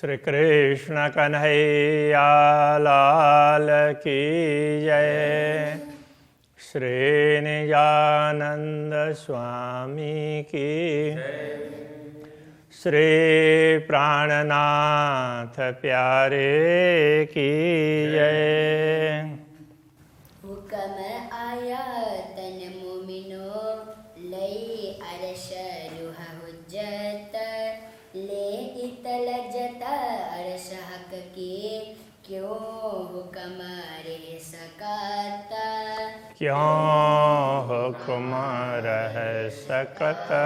श्री कृष्ण कन्हैया लाल की जय। श्री निजानंद स्वामी की जय। श्री प्राणनाथ प्यारे की जय। हुकम आया तन मोमिनो लई अरश रुह हुज्जत ले इतल जता अरश हक के क्यों हुकम रह सकाता। क्यों हुक्म रह सकता।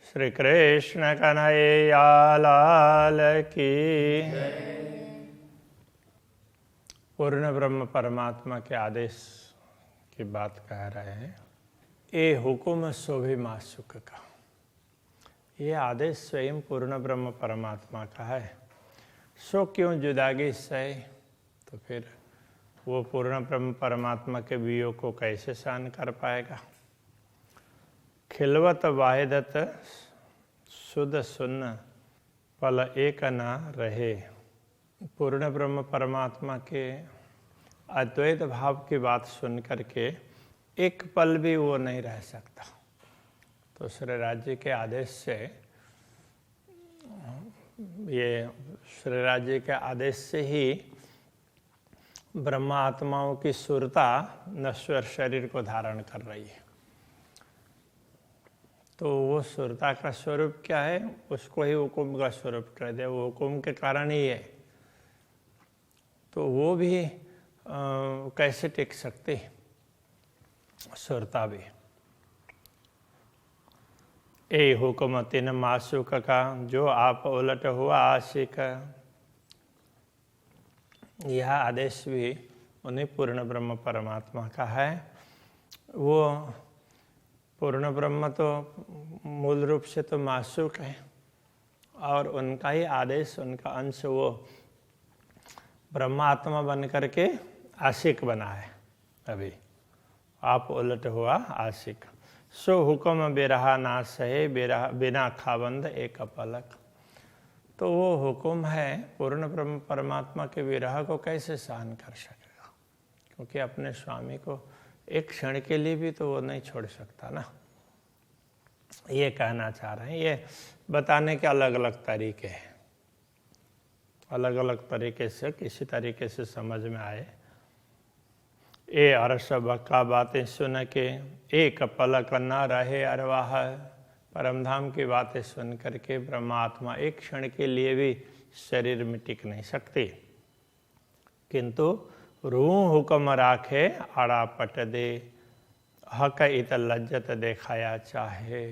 श्री कृष्ण कन्हैया लाल की। पूर्ण ब्रह्म परमात्मा के आदेश की बात कह रहे हैं। ये हुक्म शोभे मासुक का, ये आदेश स्वयं पूर्ण ब्रह्म परमात्मा का है। सो क्यों जुदागी सहे, तो फिर वो पूर्ण ब्रह्म परमात्मा के वियोग को कैसे सहन कर पाएगा। खिलवत वाहिदत शुद्ध सुन्न पल एक न रहे। पूर्ण ब्रह्म परमात्मा के अद्वैत भाव की बात सुन करके एक पल भी वो नहीं रह सकता। तो श्री राज्य के आदेश से, ये श्री राज्य के आदेश से ही ब्रह्मा आत्माओं की सुरता नश्वर शरीर को धारण कर रही है। तो वो सुरता का स्वरूप क्या है, उसको ही हुकुम का स्वरूप कह दे। वो हुकुम के कारण ही है। तो वो भी कैसे टिक सकती सुरता भी। ए हुक्म तिन मासुक का जो आप उलट हुआ आशिक। यह आदेश भी उन्हीं पूर्ण ब्रह्म परमात्मा का है। वो पूर्ण ब्रह्म तो मूल रूप से तो मासुक है, और उनका ही आदेश, उनका अंश वो ब्रह्मात्मा बन करके आशिक बना है। अभी आप उलट हुआ आशिक। सो हुक्म बेरहा ना सहे बिना खाबंद एक पलक। तो वो हुक्म है पूर्ण ब्रह्म परमात्मा के विरह को कैसे सहन कर सकेगा, क्योंकि अपने स्वामी को एक क्षण के लिए भी तो वो नहीं छोड़ सकता ना। ये कहना चाह रहे हैं। ये बताने के अलग अलग तरीके हैं, अलग अलग तरीके से किसी तरीके से समझ में आए। ए अरस बक्का बातें सुन के एक पलक न रहे अरवाह। परमधाम की बातें सुन करके ब्रह्मात्मा एक क्षण के लिए भी शरीर में टिक नहीं सकती, किंतु रूह हुक्म राखे आड़ा पट दे। हक इत लज्जत देखाया चाहे।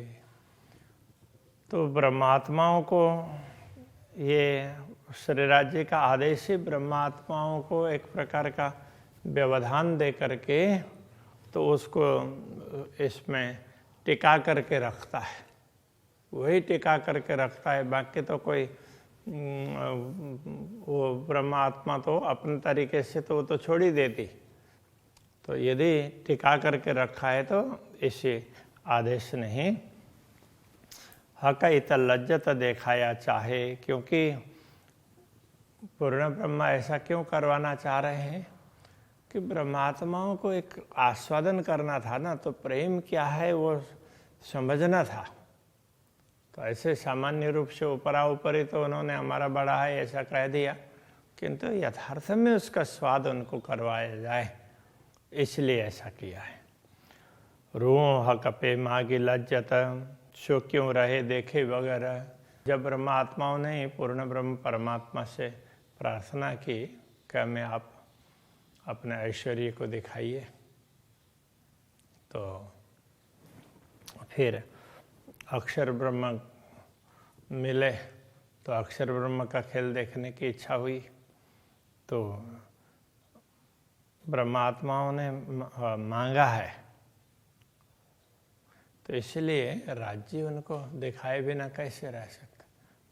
तो ब्रह्मात्माओं को ये श्री राज्य का आदेश ही ब्रह्मात्माओं को एक प्रकार का व्यवधान दे करके तो उसको इसमें टिका करके रखता है। वही टिका करके रखता है, बाकी तो कोई वो ब्रह्मात्मा तो अपने तरीके से तो वो तो छोड़ ही देती। तो यदि टिका करके रखा है तो इसी आदेश ने ही हक इत लज्जत देखाया चाहे। क्योंकि पूर्ण ब्रह्मा ऐसा क्यों करवाना चाह रहे हैं कि ब्रह्मात्माओं को एक आस्वादन करना था ना, तो प्रेम क्या है वो समझना था। तो ऐसे सामान्य रूप से ऊपरा ऊपरी तो उन्होंने हमारा बड़ा है ऐसा कह दिया, किंतु यथार्थ में उसका स्वाद उनको करवाया जाए, इसलिए ऐसा किया है। रूह हक पे मागी लज्जत सो क्यों रहे देखे वगैरह। जब ब्रह्मात्माओं ने पूर्ण ब्रह्म परमात्मा से प्रार्थना की कि हमें आप अपने ऐश्वर्य को दिखाइए, तो फिर अक्षर ब्रह्म मिले तो अक्षर ब्रह्म का खेल देखने की इच्छा हुई। तो ब्रह्मात्माओं ने मांगा है, तो इसलिए राज्य उनको दिखाए बिना कैसे रह सकता।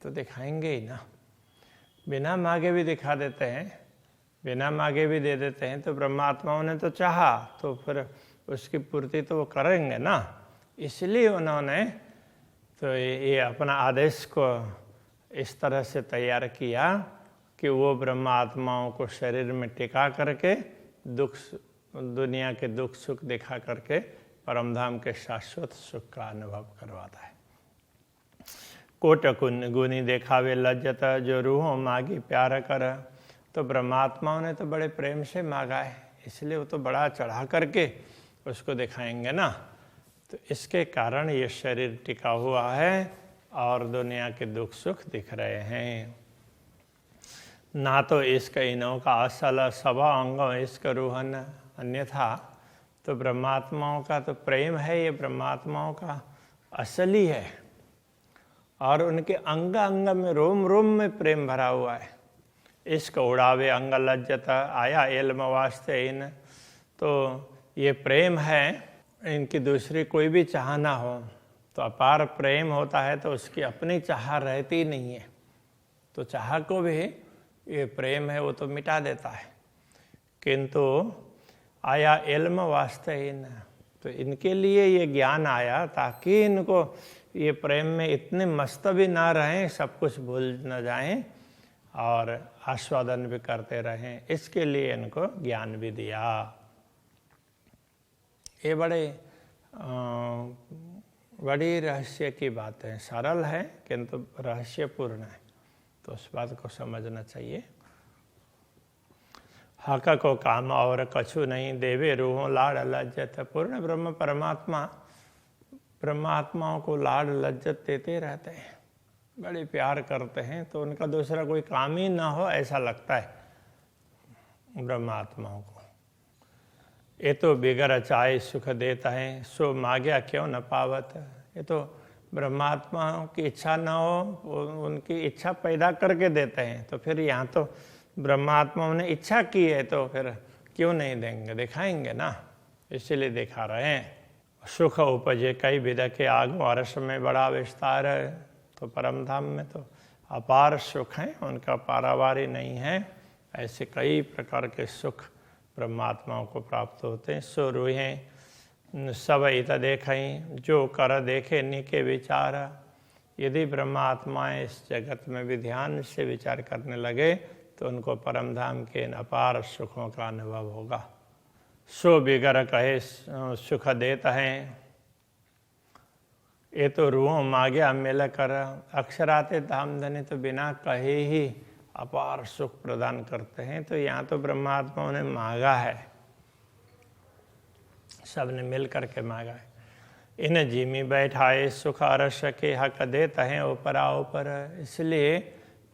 तो दिखाएंगे ही ना, बिना मांगे भी दिखा देते हैं, बिना मांगे भी दे देते हैं। तो ब्रह्मात्माओं ने तो चाहा तो फिर उसकी पूर्ति तो वो करेंगे ना। इसलिए उन्होंने तो ये अपना आदेश को इस तरह से तैयार किया कि वो ब्रह्म आत्माओं को शरीर में टिका करके दुनिया के दुख सुख दिखा करके परमधाम के शाश्वत सुख का अनुभव करवाता है। कोट गुनी देखावे लज्जत, जो रूहों मांगी प्यार कर। तो ब्रह्मात्माओं ने तो बड़े प्रेम से मांगा है, इसलिए वो तो बड़ा चढ़ा करके उसको दिखाएंगे ना। तो इसके कारण ये शरीर टिका हुआ है और दुनिया के दुख सुख दिख रहे हैं। ना तो इसका इनों का असल सभा अंग इसका रूहन, अन्यथा तो ब्रह्मात्माओं का तो प्रेम है, ये ब्रह्मात्माओं का असली है और उनके अंग अंग में रोम रोम में प्रेम भरा हुआ है। इसका उड़ावे अंग लज्जत आया इल्म वास्ते इन। तो ये प्रेम है, इनकी दूसरी कोई भी चाह ना हो तो अपार प्रेम होता है तो उसकी अपनी चाह रहती नहीं है, तो चाह को भी ये प्रेम है वो तो मिटा देता है। किंतु आया इल्म वास्ते इन, तो इनके लिए ये ज्ञान आया ताकि इनको ये प्रेम में इतने मस्त भी ना रहें, सब कुछ भूल न जाएं और आस्वादन भी करते रहें, इसके लिए इनको ज्ञान भी दिया। ये बड़ी रहस्य की बात है, सरल है किंतु रहस्यपूर्ण है, तो उस बात को समझना चाहिए। हक को काम और कछु नहीं, देवे रूहों लाड़ लज्जत। पूर्ण ब्रह्म परमात्मा ब्रह्मात्माओं को लाड़ लज्जत देते रहते हैं, बड़े प्यार करते हैं, तो उनका दूसरा कोई काम ही ना हो ऐसा लगता है ब्रह्मात्माओं को। ये तो बिगर चाहे सुख देता है, सो मांग्या क्यों न पावत। ये तो ब्रह्मात्माओं की इच्छा ना हो, उनकी इच्छा पैदा करके देते हैं, तो फिर यहाँ तो ब्रह्मात्माओं ने इच्छा की है तो फिर क्यों नहीं देंगे, दिखाएंगे ना, इसीलिए दिखा रहे हैं। सुख उपजे कई विधा के आगो अरस में बड़ा विस्तार है। तो परम धाम में तो अपार सुख हैं, उनका पारावारी नहीं है, ऐसे कई प्रकार के सुख ब्रह्मात्माओं को प्राप्त होते हैं। सो रूहें सब इत देखें, जो कर देखे निके विचार। यदि ब्रह्मात्माएं इस जगत में भी ध्यान से विचार करने लगे तो उनको परमधाम के इन अपार सुखों का अनुभव होगा। सो बिगर कहे सुख देता है, ये तो रूहों मांग्या मिल कर। अक्षराते धाम धनी, तो बिना कहे ही अपार सुख प्रदान करते हैं। तो यहाँ तो ब्रह्मात्माओं ने मांगा है, सबने मिल करके मांगा है। इन जीमी बैठाए सुख अरस के हक देता है ऊपरा ऊपर। इसलिए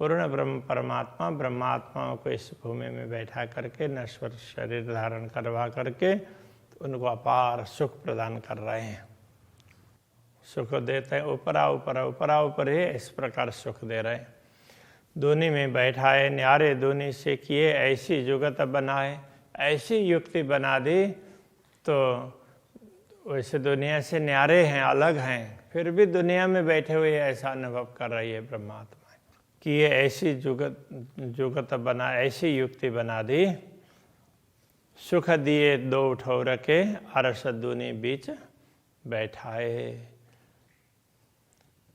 पूर्ण ब्रह्म परमात्मा ब्रह्मात्माओं को इस भूमि में बैठा करके नश्वर शरीर धारण करवा करके तो उनको अपार सुख प्रदान कर रहे हैं। सुख देते हैं ऊपरा ऊपर ही इस प्रकार सुख दे रहे हैं। दूनी में बैठाए न्यारे, दूनी से किए ऐसी जुगत बनाए। ऐसी युक्ति बना दी तो वैसे दुनिया से न्यारे हैं, अलग हैं, फिर भी दुनिया में बैठे हुए ऐसा अनुभव कर रही है ब्रह्मात्मा कि ये ऐसी जुगत बना, ऐसी युक्ति बना दी। सुख दिए दो उठो रखे, अरस दूनी बीच बैठाए।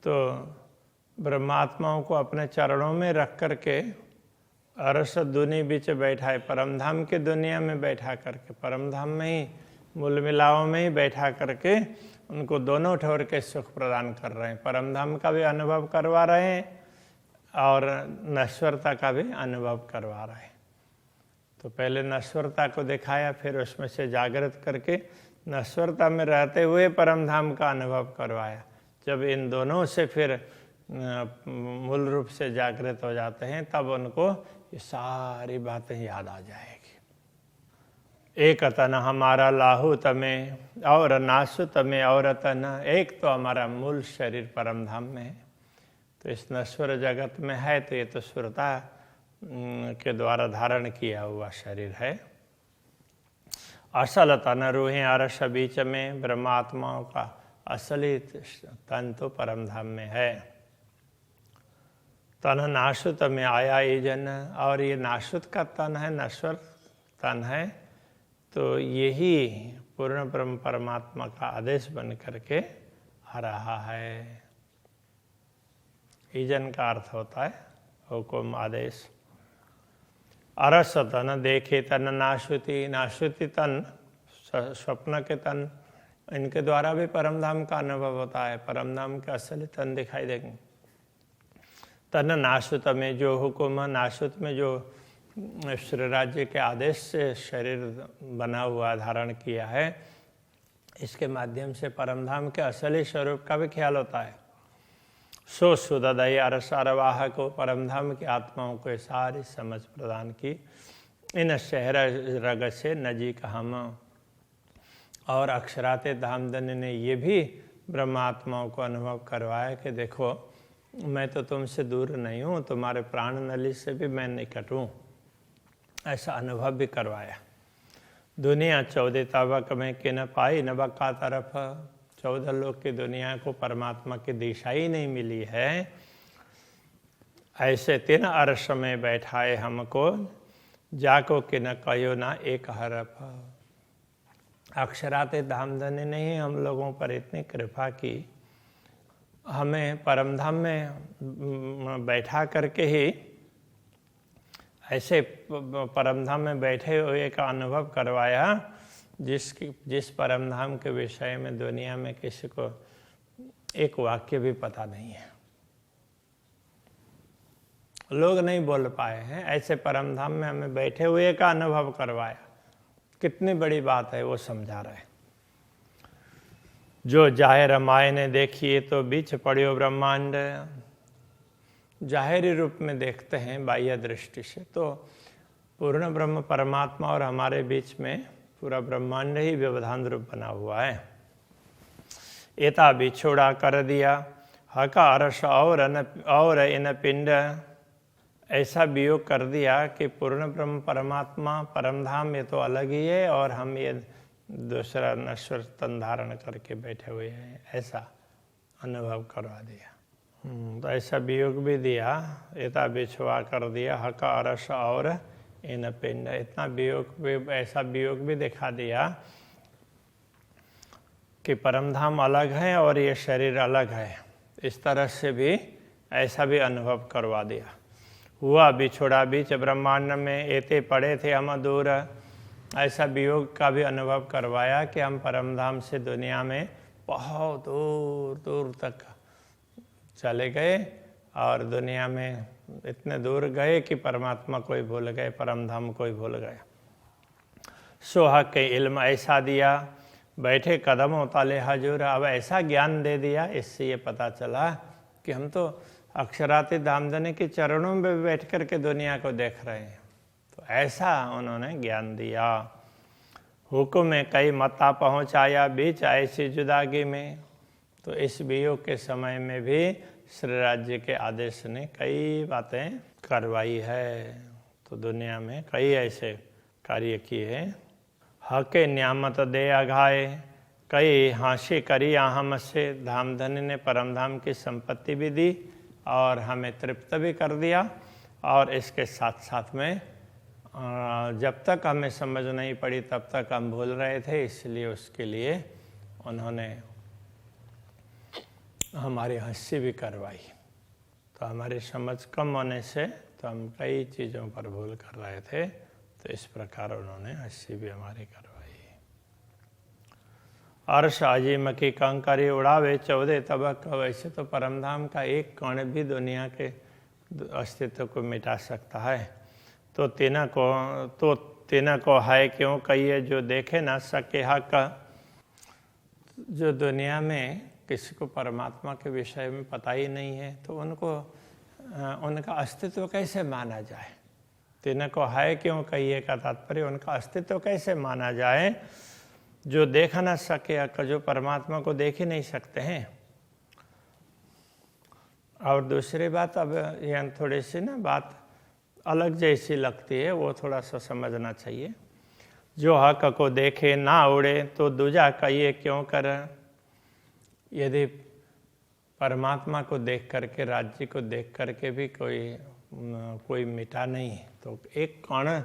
तो ब्रह्मात्माओं को अपने चरणों में रख करके अरस दूनी बीच बैठाए, परमधाम के दुनिया में बैठा करके, परमधाम में ही मूल मिलाओं में ही बैठा करके उनको दोनों ठोर के सुख प्रदान कर रहे हैं। परमधाम का भी अनुभव करवा रहे हैं और नश्वरता का भी अनुभव करवा रहे हैं। तो पहले नश्वरता को दिखाया, फिर उसमें से जागृत करके नश्वरता में रहते हुए परमधाम का अनुभव करवाया। जब इन दोनों से फिर मूल रूप से जागृत हो जाते हैं तब उनको ये सारी बातें याद आ जाएगी। एक तन हमारा लाहू तमें और नासु तमें और तन। एक तो हमारा मूल शरीर परमधाम में है, तो इस नश्वर जगत में है, तो ये तो सुरता के द्वारा धारण किया हुआ शरीर है। असल तन रूहें अरस बीच में, ब्रह्मात्माओं का असली तन तो परमधाम में है। तन नाशुत में आया ये जन, और ये नाशुत का तन है, नश्वर तन है, तो यही पूर्ण ब्रह्म परमात्मा का आदेश बन करके आ रहा है। ईजन का अर्थ होता है हुक्म, आदेश। अरस तन देखे तन नाश्रुति, नाश्रुति तन स्वप्न के तन, इनके द्वारा भी परमधाम का अनुभव होता है। परमधाम के असली तन दिखाई देंगे। तन नाश्रुत में जो हुक्म, नाश्रुत में जो श्री राज्य के आदेश से शरीर बना हुआ धारण किया है, इसके माध्यम से परमधाम के असली स्वरूप का भी ख्याल होता है। सो सुदय अरसारवाह को, परमधाम की आत्माओं को सारी समझ प्रदान की। इन शहर रग से नजीक हम, और अक्षराते धामधन्य ने ये भी ब्रह्मात्माओं को अनुभव करवाया कि देखो मैं तो तुमसे दूर नहीं हूँ, तुम्हारे प्राण नली से भी मैं निकट हूँ, ऐसा अनुभव भी करवाया। दुनिया 14 तबक में कि न पाई न बका तरफ, 14 लोक की दुनिया को परमात्मा की दिशा ही नहीं मिली है। ऐसे 3 अर्श में बैठाए हमको, जाको कि न कहो ना एक हरफ। अक्षराते धामधन्य ने ही हम लोगों पर इतनी कृपा की, हमें परमधाम में बैठा करके ही ऐसे परमधाम में बैठे हुए का अनुभव करवाया जिस परमधाम के विषय में दुनिया में किसी को एक वाक्य भी पता नहीं है, लोग नहीं बोल पाए हैं। ऐसे परमधाम में हमें बैठे हुए का अनुभव करवाया। कितनी बड़ी बात है वो समझा रहे। जो जाहिर माय ने देखिए तो बीच पड़ियो ब्रह्मांड, जाहिरी रूप में देखते हैं बाह्य दृष्टि से तो पूर्ण ब्रह्म परमात्मा और हमारे बीच में पूरा ब्रह्मांड ही व्यवधान रूप बना हुआ है। एता बिछोड़ा कर दिया हका अरस और इन पिंड, ऐसा वियोग कर दिया कि पूर्ण ब्रह्म परमात्मा परमधाम ये तो अलग ही है और हम ये दूसरा नश्वर तन धारण करके बैठे हुए हैं, ऐसा अनुभव करवा दिया। तो ऐसा वियोग भी दिया, एता बिछुआ कर दिया हका अरस और इन पिंड, इतना वियोग भी, ऐसा वियोग भी दिखा दिया कि परमधाम अलग है और ये शरीर अलग है। इस तरह से भी ऐसा भी अनुभव करवा दिया। हुआ बिछोड़ा बीच ब्रह्मांड में, एते पड़े थे हम दूर, ऐसा वियोग का भी अनुभव करवाया कि हम परमधाम से दुनिया में बहुत दूर दूर तक चले गए और दुनिया में इतने दूर गए कि परमात्मा को ही भूल गए, परमधाम को ही भूल गए। सोहा के इल्म ऐसा दिया, बैठे कदमों ताले हजूर, अब ऐसा ज्ञान दे दिया, इससे ये पता चला कि हम तो अक्षराती धामधन्य के चरणों में बैठ कर के दुनिया को देख रहे हैं। तो ऐसा उन्होंने ज्ञान दिया। हुक्म में कई मता पहुँचाया बीच ऐसी जुदागी में, तो इस वियोग के समय में भी श्री राज्य के आदेश ने कई बातें करवाई है। तो दुनिया में कई ऐसे कार्य किए हैं। हके न्यामत दे अघाए, कई हांसी करी हम से, धामधन्य ने परमधाम की संपत्ति भी दी और हमें तृप्त भी कर दिया। और इसके साथ साथ में जब तक हमें समझ नहीं पड़ी तब तक हम भूल रहे थे, इसलिए उसके लिए उन्होंने हमारी हंसी भी करवाई। तो हमारी समझ कम होने से तो हम कई चीज़ों पर भूल कर रहे थे, तो इस प्रकार उन्होंने हंसी भी हमारी करवाई। अर्श अजीम की कंकरी उड़ावे 14 तबक, वैसे तो परमधाम का एक कण भी दुनिया के अस्तित्व को मिटा सकता है। तो तीना को है क्यों कहिए, जो देखे ना सके हक। जो दुनिया में किसी को परमात्मा के विषय में पता ही नहीं है तो उनका अस्तित्व कैसे माना जाए। तीन को है क्यों कहिए का तात्पर्य उनका अस्तित्व कैसे माना जाए। जो देख ना सके, जो परमात्मा को देख ही नहीं सकते हैं। और दूसरी बात, अब यहाँ थोड़ी सी ना बात अलग जैसी लगती है, वो थोड़ा सा समझना चाहिए। जो हक को देखे ना उड़े तो दूजा कहिए क्यों कर। यदि परमात्मा को देख करके, राज्य को देख करके भी कोई मिटा नहीं, तो एक कण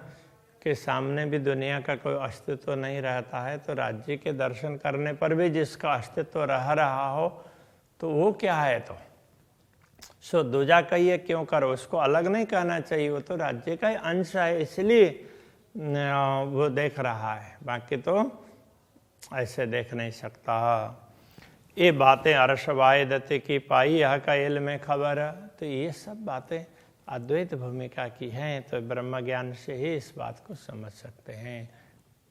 के सामने भी दुनिया का कोई अस्तित्व नहीं रहता है, तो राज्य के दर्शन करने पर भी जिसका अस्तित्व रह रहा हो तो वो क्या है। तो सो दूजा कहिए क्यों करो, उसको अलग नहीं कहना चाहिए, वो तो राज्य का ही अंश है, इसलिए वो देख रहा है, बाकी तो ऐसे देख नहीं सकता। ये बातें अरशवाय दत्त की पाई यह का इल्म में खबर। तो ये सब बातें अद्वैत भूमिका की हैं, तो ब्रह्म ज्ञान से ही इस बात को समझ सकते हैं,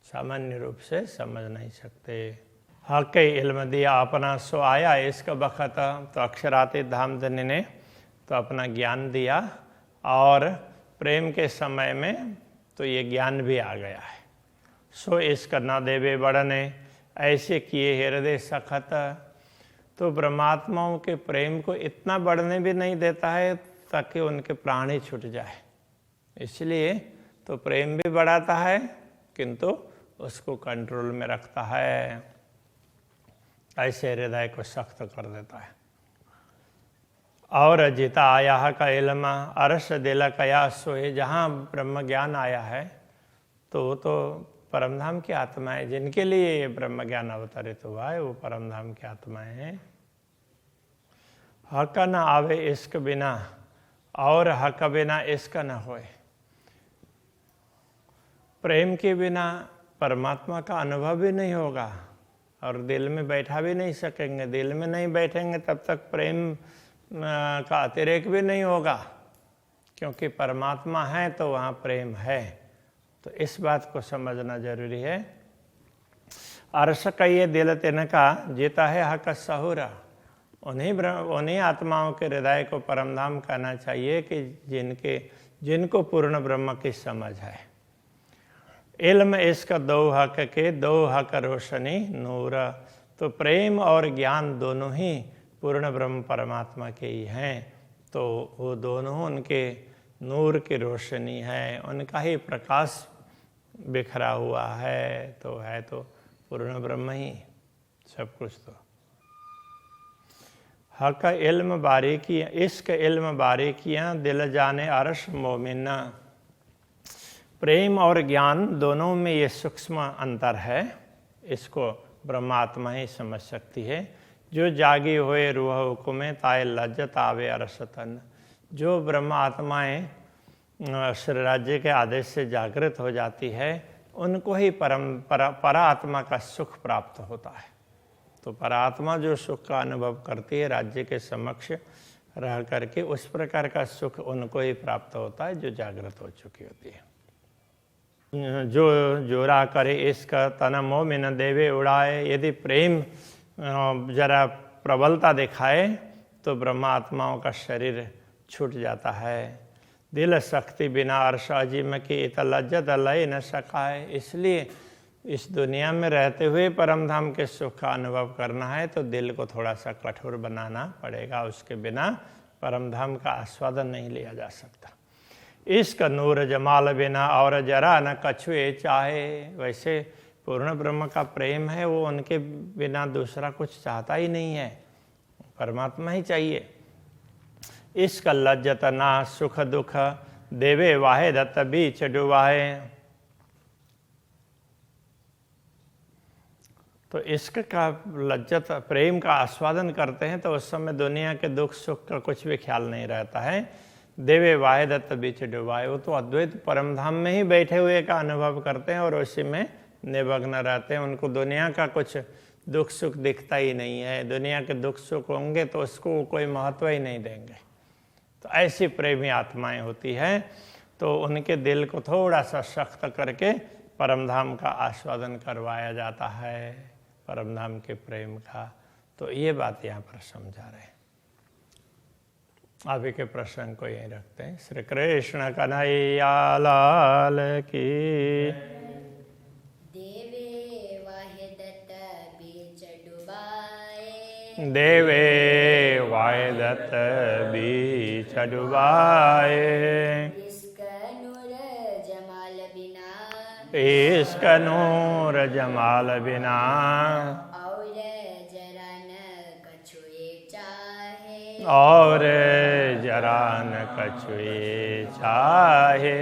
सामान्य रूप से समझ नहीं सकते। हक इल्म दिया अपना सो आया इसका बखत, तो अक्षरातीत धामधनी ने तो अपना ज्ञान दिया, और प्रेम के समय में तो ये ज्ञान भी आ गया है। सो इसका न देवे बढ़ने ऐसे किए हृदय सखत। तो परमात्माओं के प्रेम को इतना बढ़ने भी नहीं देता है ताकि उनके प्राण ही छूट जाए, इसलिए तो प्रेम भी बढ़ाता है किंतु उसको कंट्रोल में रखता है, ऐसे हृदय को सख्त कर देता है। और जिता आया का इल्म अरस दिल कया सोए, जहाँ ब्रह्म ज्ञान आया है तो वो तो परमधाम की आत्माएं, जिनके लिए ये ब्रह्म ज्ञान अवतरित हुआ है वो परमधाम की आत्माएं हैं। हक न आवे इश्क बिना, और हक बिना इश्क न होए। प्रेम के बिना परमात्मा का अनुभव भी नहीं होगा और दिल में बैठा भी नहीं सकेंगे। दिल में नहीं बैठेंगे तब तक प्रेम का अतिरेक भी नहीं होगा, क्योंकि परमात्मा है तो वहाँ प्रेम है। तो इस बात को समझना जरूरी है। अर्श कहिए दिल तिनका जीता है हक सहुरा। उन्हीं आत्माओं के हृदय को परमधाम कहना चाहिए कि जिनको पूर्ण ब्रह्म की समझ है। इल्म इसका दो हक के दो हक रोशनी नूर। तो प्रेम और ज्ञान दोनों ही पूर्ण ब्रह्म परमात्मा के ही हैं, तो वो दोनों उनके नूर की रोशनी है, उनका ही प्रकाश बिखरा हुआ है, तो है तो पूर्ण ब्रह्म ही सब कुछ। तो हक इल्म बारीकियाँ इश्क इल्म बारीकियाँ दिल जाने अर्श मोमिना। प्रेम और ज्ञान दोनों में ये सूक्ष्म अंतर है, इसको ब्रह्मात्मा ही समझ सकती है। जो जागी हुए रूह हुकुमे ताए लज्जत आवे अरसतन। जो ब्रह्म आत्माएँ श्री राज्य के आदेश से जागृत हो जाती है, उनको ही परात्मा का सुख प्राप्त होता है। तो परात्मा जो सुख का अनुभव करती है राज्य के समक्ष रह करके, उस प्रकार का सुख उनको ही प्राप्त होता है जो जागृत हो चुकी होती है। जो जोरा करे इसका तन मोमिन देवे उड़ाए। यदि प्रेम जरा प्रबलता दिखाए तो ब्रह्मात्माओं का शरीर छूट जाता है। दिल शक्ति बिना अर्श अजीम की इत लज्जत लय न सकाए। इसलिए इस दुनिया में रहते हुए परमधाम के सुख का अनुभव करना है तो दिल को थोड़ा सा कठोर बनाना पड़ेगा, उसके बिना परमधाम का आस्वादन नहीं लिया जा सकता। इश्क नूर जमाल बिना और जरा न कछुए चाहे। वैसे पूर्ण ब्रह्म का प्रेम है, वो उनके बिना दूसरा कुछ चाहता ही नहीं है, परमात्मा ही चाहिए। इश्क लज्जत ना सुख दुख देवे वाहे दत्त बीच डुबाए। तो इश्क का लज्जत प्रेम का आस्वादन करते हैं तो उस समय दुनिया के दुख सुख का कुछ भी ख्याल नहीं रहता है। देवे वाहे दत्त बीच डुबाए। वो तो अद्वैत परमधाम में ही बैठे हुए का अनुभव करते हैं और उसी में निमग्न रहते हैं। उनको दुनिया का कुछ दुख सुख दिखता ही नहीं है। दुनिया के दुख सुख होंगे तो उसको कोई महत्व ही नहीं देंगे। तो ऐसी प्रेमी आत्माएं होती हैं, तो उनके दिल को थोड़ा सा सख्त करके परमधाम का आस्वादन करवाया जाता है, परमधाम के प्रेम का। तो ये बात यहाँ पर समझा रहे हैं। अभी के प्रसंग को यहीं रखते हैं। श्री कृष्ण कन्हैया लाल की। देवे वाहे दत्त बीच डुबाए। देवे वाहे दत्त बीच डुबाए। इश्क नूर जमाल बिना। इश्क नूर जमाल बिना। और जरा न कछुए चाहे। और जरा न कछुए चाहे।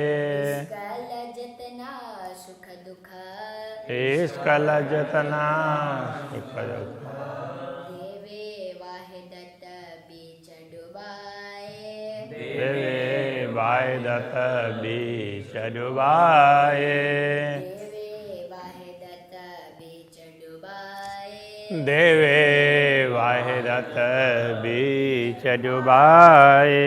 इसका लज्जत ना सुख दुख। इसका लज्जत ना सुख दुख। देवे वाहे दत्त बीच डुबाए। देवे वाहिदत बीच डुबाए, देवे वाहिदत बीच डुबाए, देवे वाहिदत बीच डुबाए।